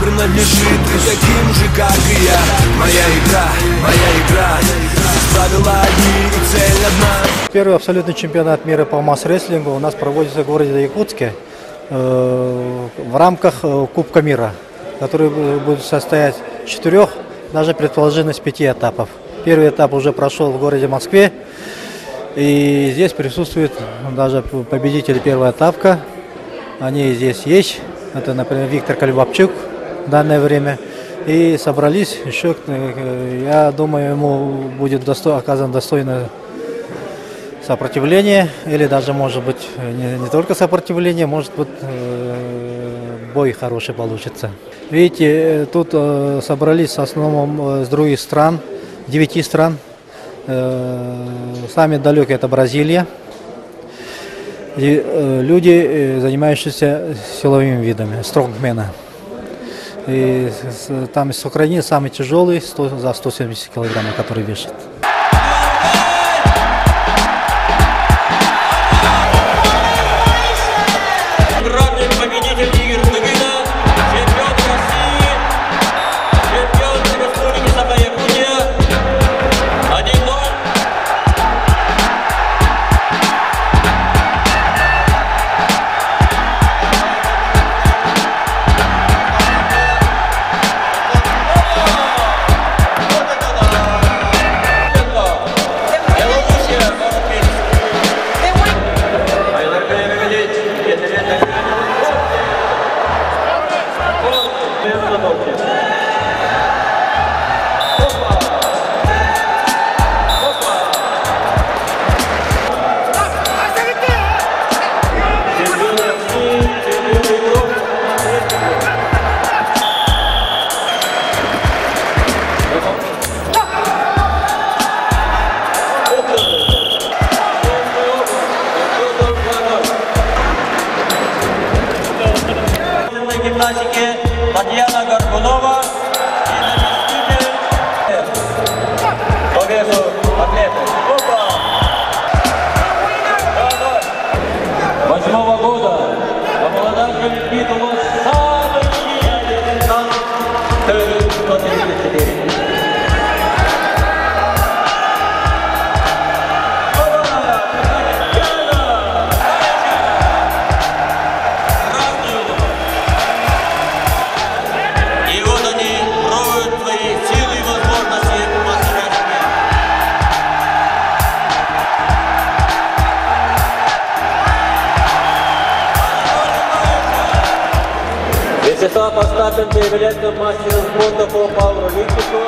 принадлежит и таким же, как и я. Моя игра, правила одни и цель одна. Первый абсолютный чемпионат мира по масс-рестлингу у нас проводится в городе Якутске в рамках Кубка мира, который будет состоять 4, даже предположительно с 5 этапов. Первый этап уже прошел в городе Москве, и здесь присутствуют даже победители первого этапа. Они здесь есть. Это, например, Виктор Кальвапчук в данное время. И собрались еще, я думаю, ему будет оказано достойное сопротивление, или даже, может быть, не только сопротивление, может быть, бой хороший получится. Видите, тут собрались в основном с других стран, 9 стран. Самые далекие это Бразилия. И люди, занимающиеся силовыми видами, стронгмены. И там из Украины самый тяжелый, за 170 килограммов, который вешает. Татьяна Горбунова и по весу атлеты. 8-го года обладатель титула самый сильный танк Т-134. Вячеслав Остапенко является мастером спорта по пауэрлифтингу.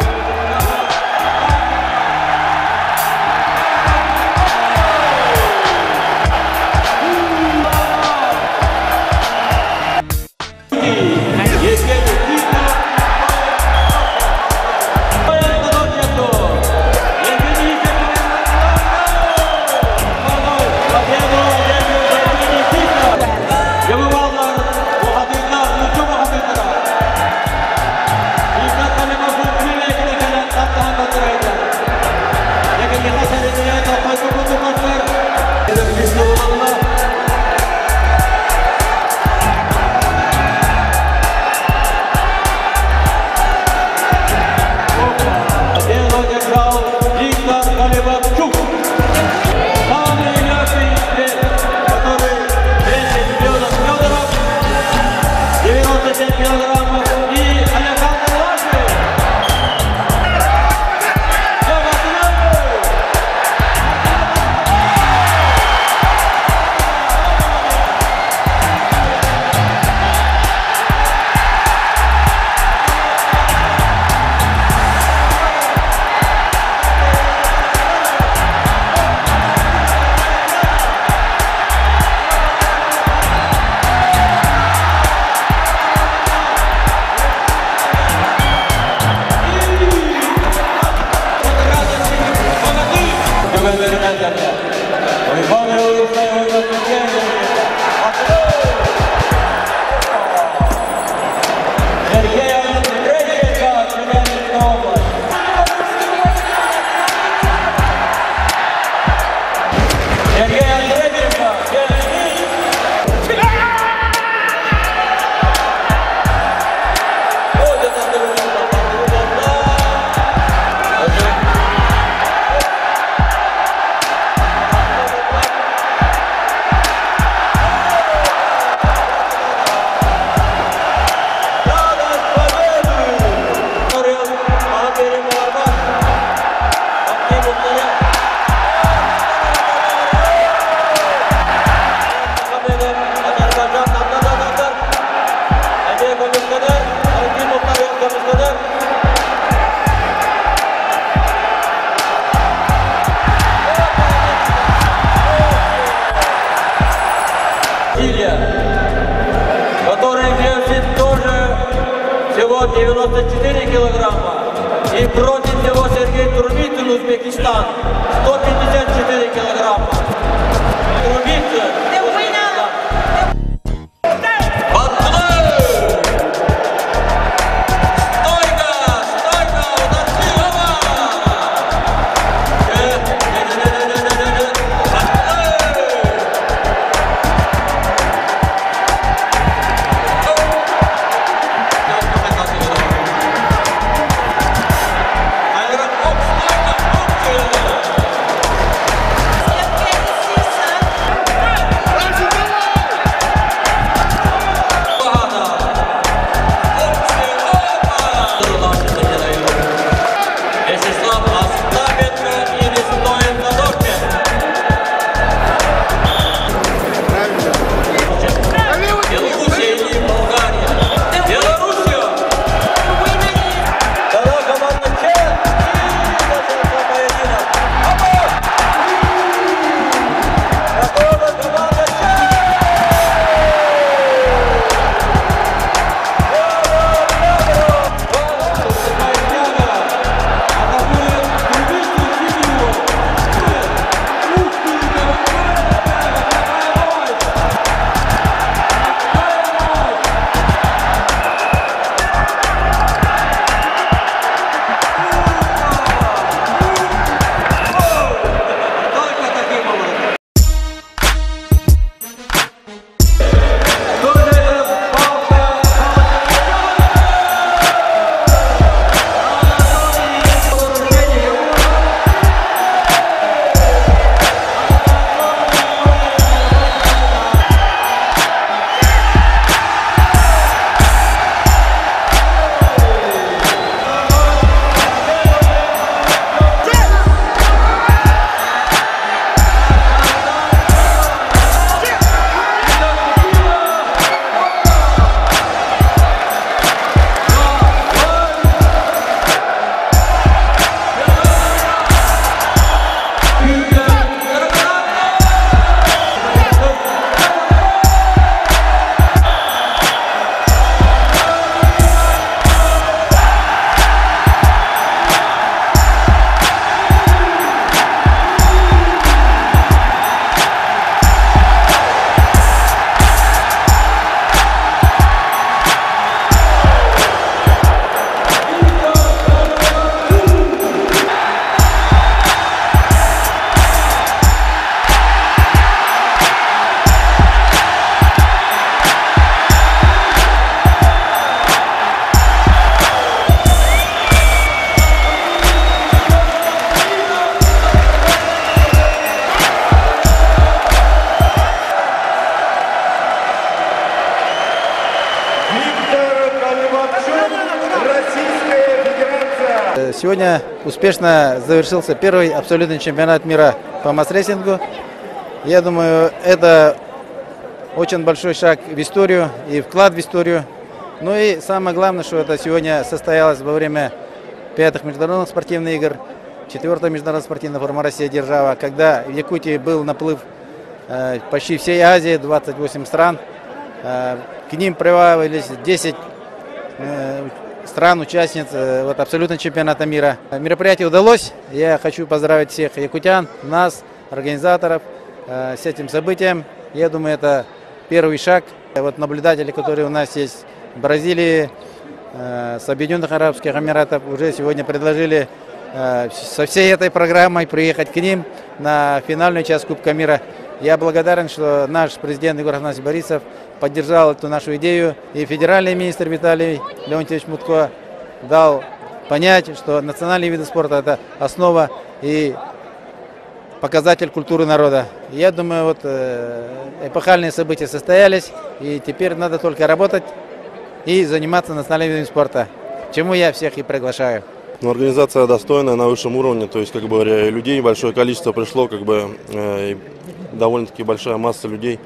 94 килограмма. И против него Сергей Турбитин, Узбекистан, 154 килограмма. Турбитин. Сегодня успешно завершился первый абсолютный чемпионат мира по масс-рестлингу. Я думаю, это очень большой шаг в историю и вклад в историю. Ну и самое главное, что это сегодня состоялось во время 5-х международных спортивных игр, 4-я международная спортивная форма Россия-держава, когда в Якутии был наплыв почти всей Азии, 28 стран. К ним прибавились 10 стран-участниц абсолютного чемпионата мира. Мероприятие удалось. Я хочу поздравить всех якутян, нас, организаторов с этим событием. Я думаю, это первый шаг. Наблюдатели, которые у нас есть в Бразилии, с Объединенных Арабских Эмиратов, уже сегодня предложили со всей этой программой приехать к ним на финальную часть Кубка мира. Я благодарен, что наш президент Егор Афанасьевич Борисов поддержал эту нашу идею. И федеральный министр Виталий Леонтьевич Мутко дал понять, что национальные виды спорта – это основа и показатель культуры народа. Я думаю, эпохальные события состоялись, и теперь надо только работать и заниматься национальными видами спорта, к чему я всех и приглашаю. Организация достойная, на высшем уровне, то есть людей большое количество пришло, довольно-таки большая масса людей.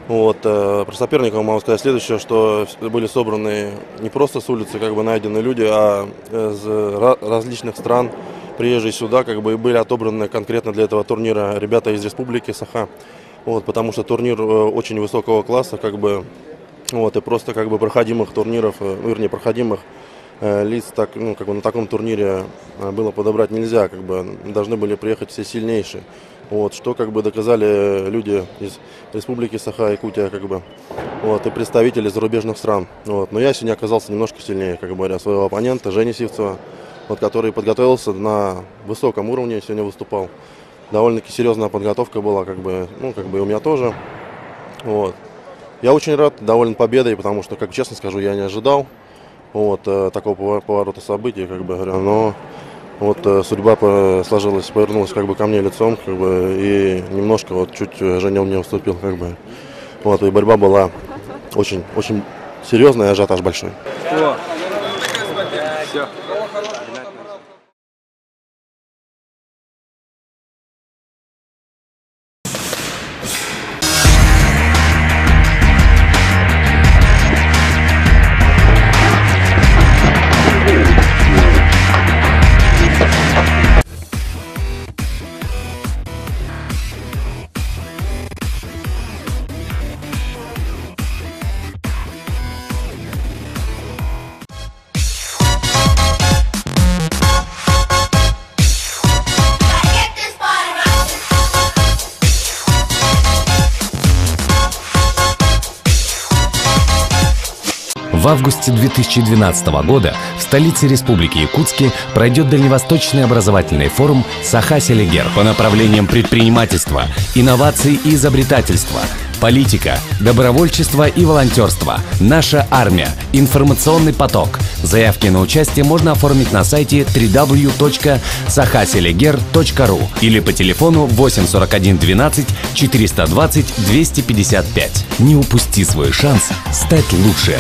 Про соперников могу сказать следующее, что были собраны не просто с улицы найденные люди, а из различных стран, приезжие сюда, и были отобраны конкретно для этого турнира ребята из республики Саха. Потому что турнир очень высокого класса, и просто проходимых турниров, проходимых лиц так, ну, как бы на таком турнире было подобрать нельзя, как бы должны были приехать все сильнейшие. Вот, что как бы доказали люди из республики Саха-Якутия, как бы, вот, и представители зарубежных стран. Вот. Но я сегодня оказался немножко сильнее, как говоря, своего оппонента Жени Сивцева, вот, который подготовился на высоком уровне, сегодня выступал. Довольно-таки серьезная подготовка была, как бы, ну, как бы и у меня тоже. Вот. Я очень рад, доволен победой, потому что, как честно скажу, я не ожидал вот, такого поворота событий, как бы говоря, но вот судьба повернулась как бы ко мне лицом, как бы, и немножко вот чуть Женя мне уступил, как бы. Вот, и борьба была очень, очень серьезная, ажиотаж большой. В августе 2012 года в столице Республики Якутске пройдет дальневосточный образовательный форум «Саха-Селигер» по направлениям предпринимательства, инноваций и изобретательства, политика, добровольчество и волонтерство, наша армия, информационный поток. Заявки на участие можно оформить на сайте www.sahaseliger.ru или по телефону 841 12 420 255. Не упусти свой шанс стать лучше.